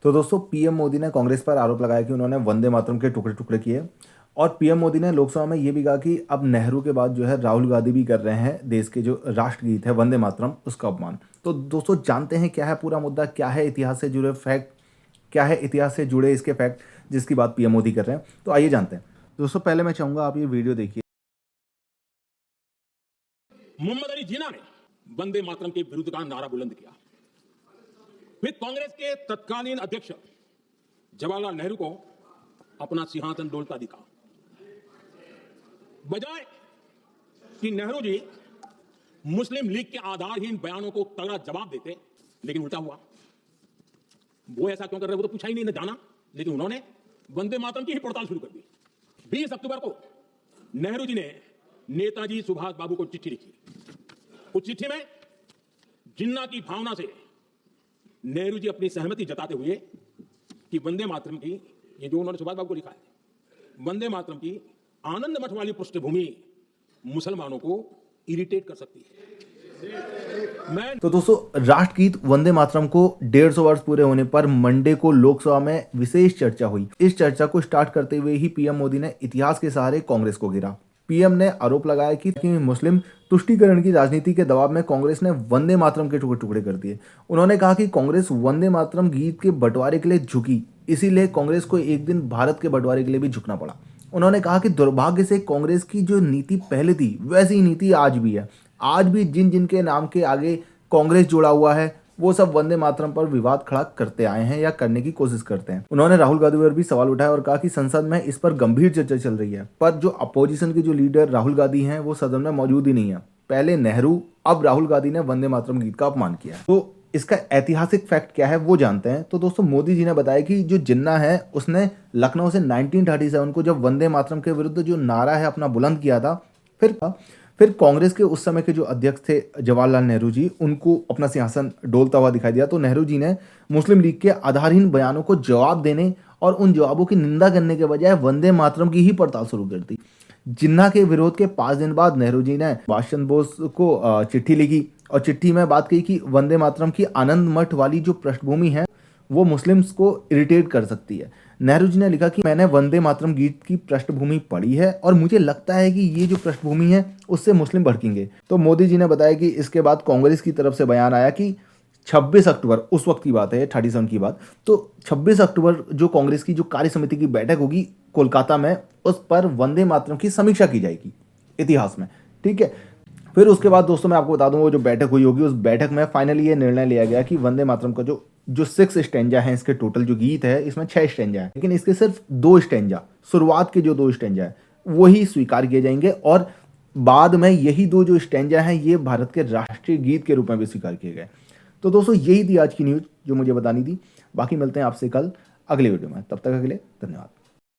तो दोस्तों पीएम मोदी ने कांग्रेस पर आरोप लगाया कि उन्होंने वंदे मातरम के टुकड़े टुकड़े किए। और पीएम मोदी ने लोकसभा में ये भी कहा कि अब नेहरू के बाद जो है राहुल गांधी भी कर रहे हैं देश के जो राष्ट्रगीत है वंदे मातरम उसका अपमान। तो दोस्तों जानते हैं क्या है पूरा मुद्दा, क्या है इतिहास से जुड़े फैक्ट, क्या है इतिहास से जुड़े इसके फैक्ट जिसकी बात पीएम मोदी कर रहे हैं। तो आइए जानते हैं। दोस्तों पहले मैं चाहूंगा आप ये वीडियो देखिए। मोहम्मद अली जिन्ना ने वंदे मातरम के विरुद्ध का नारा बुलंद किया। फिर कांग्रेस के तत्कालीन अध्यक्ष जवाहरलाल नेहरू को अपना सिंहासन डोलता दिखा। बजाय कि नेहरू जी मुस्लिम लीग के आधारहीन बयानों को तगड़ा जवाब देते, लेकिन उल्टा हुआ। वो ऐसा क्यों कर रहे वो तो पूछा ही नहीं, न जाना, लेकिन उन्होंने वंदे मातरम की ही पड़ताल शुरू कर दी। 20 अक्टूबर को नेहरू जी ने नेताजी सुभाष बाबू को चिट्ठी लिखी। उस चिट्ठी में जिन्ना की भावना से नेहरू जी अपनी सहमति जताते हुए कि वंदे मातरम की, ये जो उन्होंने सुभाष बाबू को लिखा है, वंदे मातरम की आनंद मठ वाली पृष्ठभूमि मुसलमानों को इरिटेट कर सकती है। तो दोस्तों राष्ट्रगीत वंदे मातरम को 150 वर्ष पूरे होने पर मंडे को लोकसभा में विशेष चर्चा हुई। इस चर्चा को स्टार्ट करते हुए ही पीएम मोदी ने इतिहास के सहारे कांग्रेस को घेरा। पीएम ने आरोप लगाया कि मुस्लिम तुष्टीकरण की राजनीति के दबाव में कांग्रेस ने वंदे मातरम के टुकड़े टुकड़े कर दिए। उन्होंने कहा कि कांग्रेस वंदे मातरम गीत के बंटवारे के लिए झुकी, इसीलिए कांग्रेस को एक दिन भारत के बंटवारे के लिए भी झुकना पड़ा। उन्होंने कहा कि दुर्भाग्य से कांग्रेस की जो नीति पहले थी वैसी नीति आज भी है। आज भी जिन जिन के नाम के आगे कांग्रेस जुड़ा हुआ है वो सब वंदे मातरम पर विवाद खड़ा करते आए हैं या करने की कोशिश करते हैं। उन्होंने राहुल गांधी पर भी सवाल उठाया और कहा कि संसद में इस पर गंभीर चर्चा चल रही है, पर जो अपोजिशन के जो लीडर राहुल गांधी हैं वो सदन में मौजूद ही नहीं है। पहले नेहरू, अब राहुल गांधी ने वंदे मातरम गीत का अपमान किया। तो इसका ऐतिहासिक फैक्ट क्या है वो जानते हैं। तो दोस्तों मोदी जी ने बताया कि जो जिन्ना है उसने लखनऊ से 1937 को जब वंदे मातरम के विरुद्ध जो नारा है अपना बुलंद किया था, फिर कांग्रेस के उस समय के जो अध्यक्ष थे जवाहरलाल नेहरू जी, उनको अपना सिंहासन डोलता हुआ दिखाई दिया। तो नेहरू जी ने मुस्लिम लीग के आधारहीन बयानों को जवाब देने और उन जवाबों की निंदा करने के बजाय वंदे मातरम की ही पड़ताल शुरू कर दी। जिन्ना के विरोध के 5 दिन बाद नेहरू जी ने सुभाष चंद्र बोस को चिट्ठी लिखी और चिट्ठी में बात कही कि वंदे मातरम की आनंद मठ वाली जो पृष्ठभूमि है वो मुस्लिम्स को इरिटेट कर सकती है। नेहरू जी ने लिखा कि मैंने वंदे मातरम गीत की पृष्ठभूमि पढ़ी है और मुझे लगता है कि ये जो पृष्ठभूमि है उससे मुस्लिम भड़केंगे। तो मोदी जी ने बताया कि इसके बाद कांग्रेस की तरफ से बयान आया कि 26 अक्टूबर, उस वक्त की बात है 37 की बात, तो 26 अक्टूबर जो कांग्रेस की जो कार्य समिति की बैठक होगी कोलकाता में, उस पर वंदे मातरम की समीक्षा की जाएगी इतिहास में। ठीक है। फिर उसके बाद दोस्तों मैं आपको बता दूं वो जो बैठक हुई होगी उस बैठक में फाइनली ये निर्णय लिया गया कि वंदे मातरम का जो 6 स्टैंजा है, इसके टोटल जो गीत है इसमें 6 स्टैंजा है, लेकिन इसके सिर्फ 2 स्टैंजा, शुरुआत के जो 2 स्टैंजा है वही स्वीकार किए जाएंगे और बाद में यही 2 जो स्टैंजा हैं ये भारत के राष्ट्रीय गीत के रूप में भी स्वीकार किए गए। तो दोस्तों यही थी आज की न्यूज जो मुझे बतानी थी। बाकी मिलते हैं आपसे कल अगले वीडियो में, तब तक के लिए धन्यवाद।